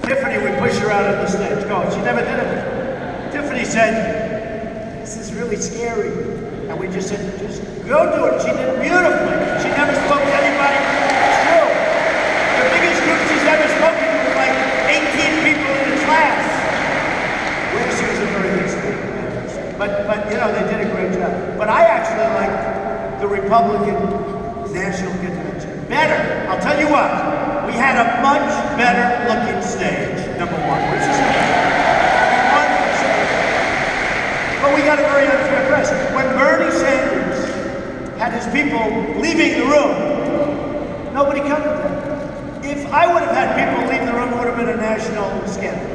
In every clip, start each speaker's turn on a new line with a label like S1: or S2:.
S1: Tiffany would push her out on the stage. Go. She never did it. Tiffany said, "This is really scary." And we just said, "Just go do it." She did it beautifully. She never spoke to anybody. It's true. The biggest group she's ever spoken to was like 18 people in a class. Well, she was a very good speaker. But you know, they did a great job. But I actually liked the Republican National Convention better. I'll tell you what, we had a much better looking stage, number one, which is but we got a very unfair press. When Bernie Sanders had his people leaving the room, nobody covered that. If I would have had people leave the room, it would have been a national scandal.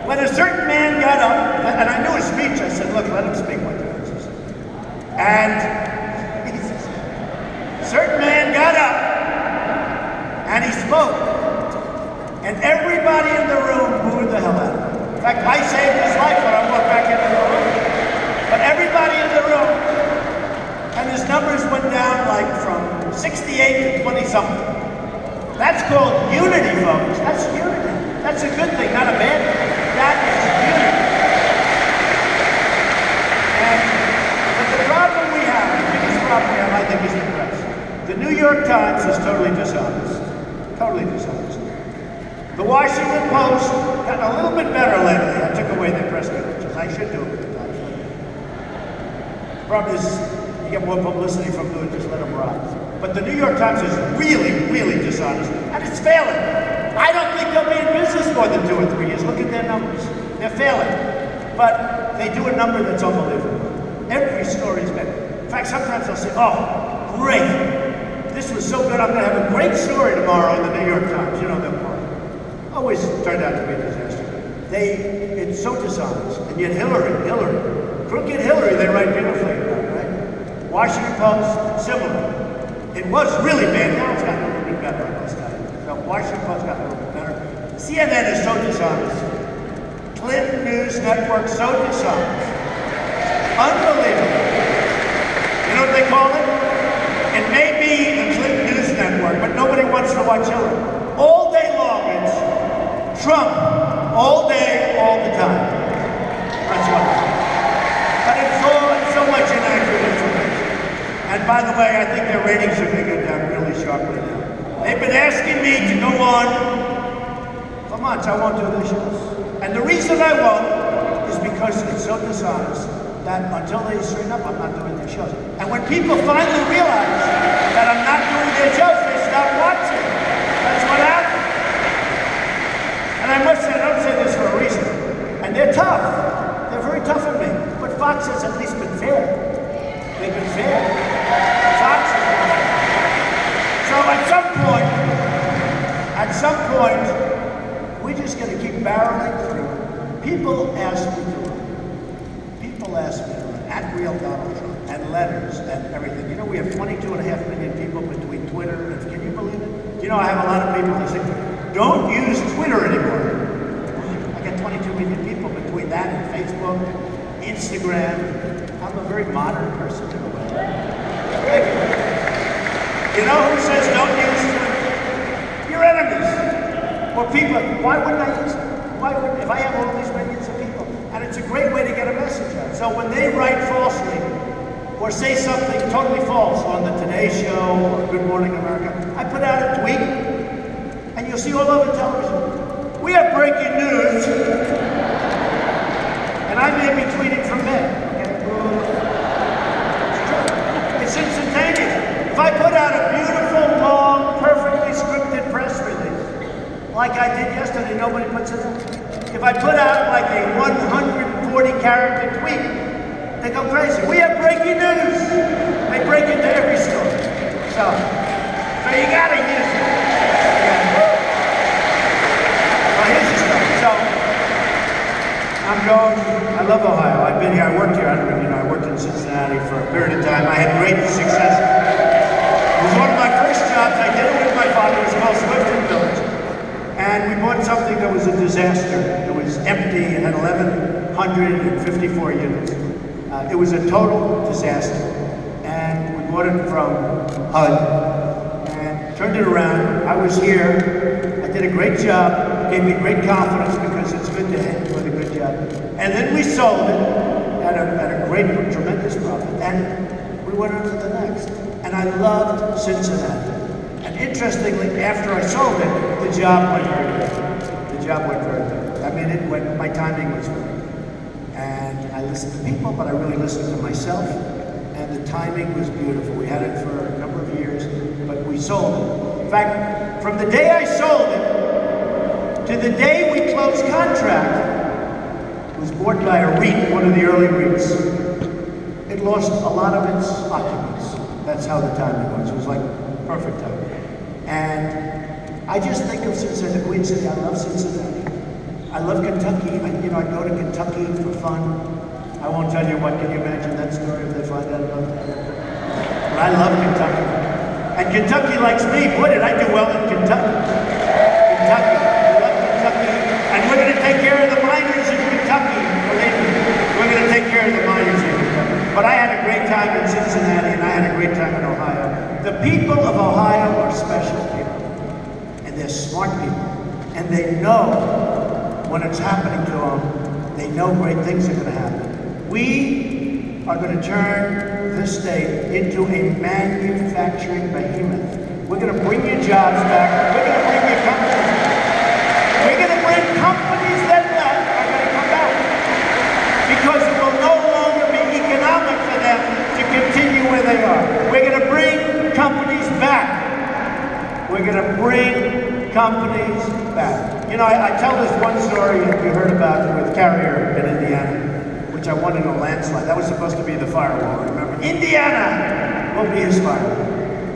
S1: When a certain man got up, and I knew his speech, I said, "Look, let him speak what the hell is this?" And a certain man got up, and he spoke, and everybody in the room booed the hell out of him. In fact, I saved his life when I walked back into the room. But everybody in the room, and his numbers went down like from 68 to 20-something. That's called unity, folks. That's unity. That's a good thing, not a bad thing. That is unity. But the problem we have, the biggest problem we have, I think, is the press. The New York Times is totally dishonest. Totally dishonest. The Washington Post got a little bit better lately. I took away their press credentials. I should do it with the Times. The problem is, you get more publicity from doing just let them ride. But the New York Times is really, really dishonest, and it's failing. I don't think they'll be in business more than 2 or 3 years. Look at their numbers. They're failing. But they do a number that's unbelievable. Every story is better. In fact, sometimes they'll say, "Oh, great. This was so good, I'm going to have a great story tomorrow in the New York Times." You know, they'll call it. Always turned out to be a disaster. It's so dishonest. And yet Hillary, crooked Hillary, they write beautifully about, right? Washington Post, similar. It was really bad. Now it's gotten a little bit better, I must tell you. So Washington Post got a little bit better. CNN is so dishonest. Clinton News Network, so dishonest. Unbelievable. You know what they call it? It may be the Clinton News Network, but nobody wants to watch Hillary. All day long, it's Trump. All day, all the time. That's what it is. But it's so much inaccurate information. And by the way, I think their ratings are going to go down really sharply now. They've been asking me to go on for months. I won't do their shows. And the reason I won't is because it's so dishonest that until they straighten up, I'm not doing their shows. And when people finally realize that I'm not doing their shows, they stop watching. That's what happens. And I must say, I don't say this for a reason. And they're tough. They're very tough on me. But Fox has at least been fair. They've been fair. Fox has been fair. So at some point, we're just going to keep barreling through. People ask me to run. People ask me to run. At Real Donald Trump. And letters and everything. You know, we have 22.5 million people between Twitter and, can you believe it? You know, I have a lot of people that say, "Don't use Twitter anymore." I got 22 million people between that and Facebook, Instagram. I'm a very modern person in a way. You know who says don't use Twitter? Your enemies. Well, people, why wouldn't I use it? Why wouldn't, if I have all these millions of people? And it's a great way to get a message out. So when they write falsely, or say something totally false on the Today Show or Good Morning America, I put out a tweet, and you'll see all over television. We have breaking news, and I may be tweeting from bed. Okay? It's instantaneous. If I put out a beautiful, long, perfectly scripted press release, like I did yesterday, nobody puts it in. If I put out like a 140-character tweet, they go crazy. We have breaking news. They break into every story. So you gotta use it. Yeah. Well, here's the stuff. So I'm going. I love Ohio. I've been here. I worked here. I worked in Cincinnati for a period of time. I had great success. It was one of my first jobs. I did it with my father. It was called Swifton Village, and we bought something that was a disaster. It was empty. It had 1,154 units. It was a total disaster, and we bought it from HUD and turned it around. I was here, I did a great job, gave me great confidence because it's good to end with a good job. And then we sold it at a great, tremendous profit. And we went on to the next. And I loved Cincinnati. And interestingly, after I sold it, the job went very good. The job went very good. I mean, my timing was good. And I listened to people, but I really listened to myself. And the timing was beautiful. We had it for a number of years, but we sold it. In fact, from the day I sold it to the day we closed contract, it was bought by a REIT, one of the early REITs. It lost a lot of its occupants. That's how the timing was. It was like perfect timing. And I just think of Cincinnati, Queen City. I love Cincinnati. I love Kentucky. I go to Kentucky for fun. I won't tell you what. Can you imagine that story if they find out about that? But I love Kentucky. And Kentucky likes me. Boy, did I do well in Kentucky. Kentucky. I love Kentucky. And we're going to take care of the miners in Kentucky. Believe me. We're going to take care of the miners in Kentucky. But I had a great time in Cincinnati, and I had a great time in Ohio. The people of Ohio are special people. And they're smart people. And they know when it's happening to them, they know great things are going to happen. We are going to turn this state into a manufacturing behemoth. We're going to bring your jobs back. We're going to bring your companies back. We're going to bring companies that left are going to come back. Because it will no longer be economic for them to continue where they are. We're going to bring companies back. We're going to bring companies back. You know, I tell this one story that you heard about with Carrier in Indiana, which I won in a landslide. That was supposed to be the firewall, remember? Indiana will be his firewall.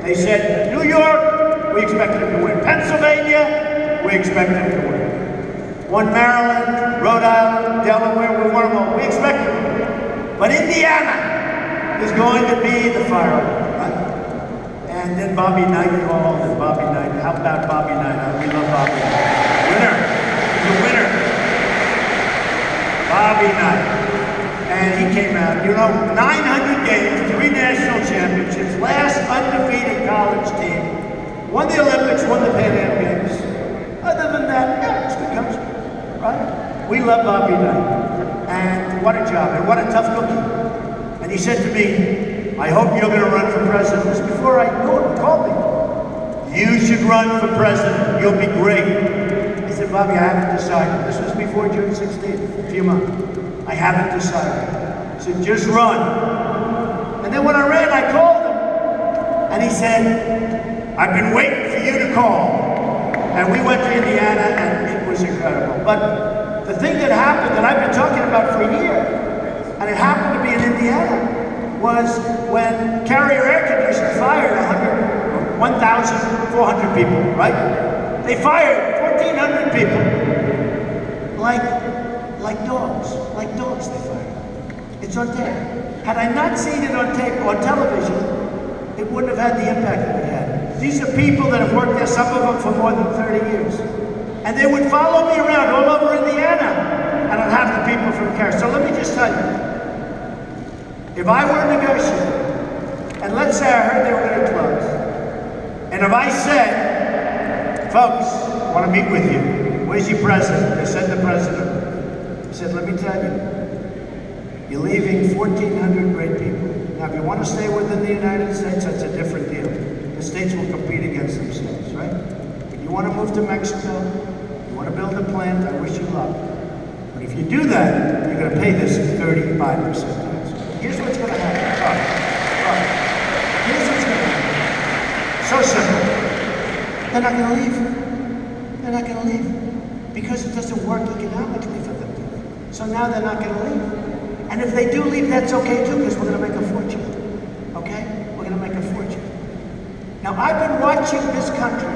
S1: They said, New York, we expect him to win. Pennsylvania, we expect him to win. Won Maryland, Rhode Island, Delaware, we won them all. We expect him to win. But Indiana is going to be the firewall, right? And then Bobby Knight called, and Bobby Knight, how about Bobby Knight? We love Bobby Knight. Winner, the winner, Bobby Knight. And he came out, 900 games, 3 national championships, last undefeated college team, won the Olympics, won the Pan Am Games. Other than that, yeah, it's good country, right? We love Bobby Knight. And what a job, and what a tough cookie. And he said to me, I hope you're going to run for president. This was before I knew him, he called me. You should run for president, you'll be great. I said, Bobby, I haven't decided. This was before June 16th, a few months. I haven't decided. I said, just run. And then when I ran, I called him. And he said, I've been waiting for you to call. And we went to Indiana, and it was incredible. But the thing that happened that I've been talking about for a year, and it happened to be in Indiana, was when Carrier Air Conditioning fired 1,400 people, right? They fired 1,400 people like dogs they fired. It's on tape. Had I not seen it on tape, on television, it wouldn't have had the impact that it had. These are people that have worked there, some of them for more than 30 years. And they would follow me around all over Indiana, and I'd have the people from Carrier. So let me just tell you, if I were a negotiator, and let's say I heard they were going to close, and if I said, folks, I want to meet with you, where's your president? They said the president. He said, let me tell you, you're leaving 1,400 great people. Now, if you want to stay within the United States, that's a different deal. The states will compete against themselves, right? If you want to move to Mexico, you want to build a plant, I wish you luck. But if you do that, you're going to pay this 35% tax. Here's what's going to happen. Here's what's going to happen. So simple. They're not going to leave. They're not going to leave. Because it doesn't work economically for them to leave. So now they're not going to leave. And if they do leave, that's okay too, because we're going to make a fortune. Okay? We're going to make a fortune. Now, I've been watching this country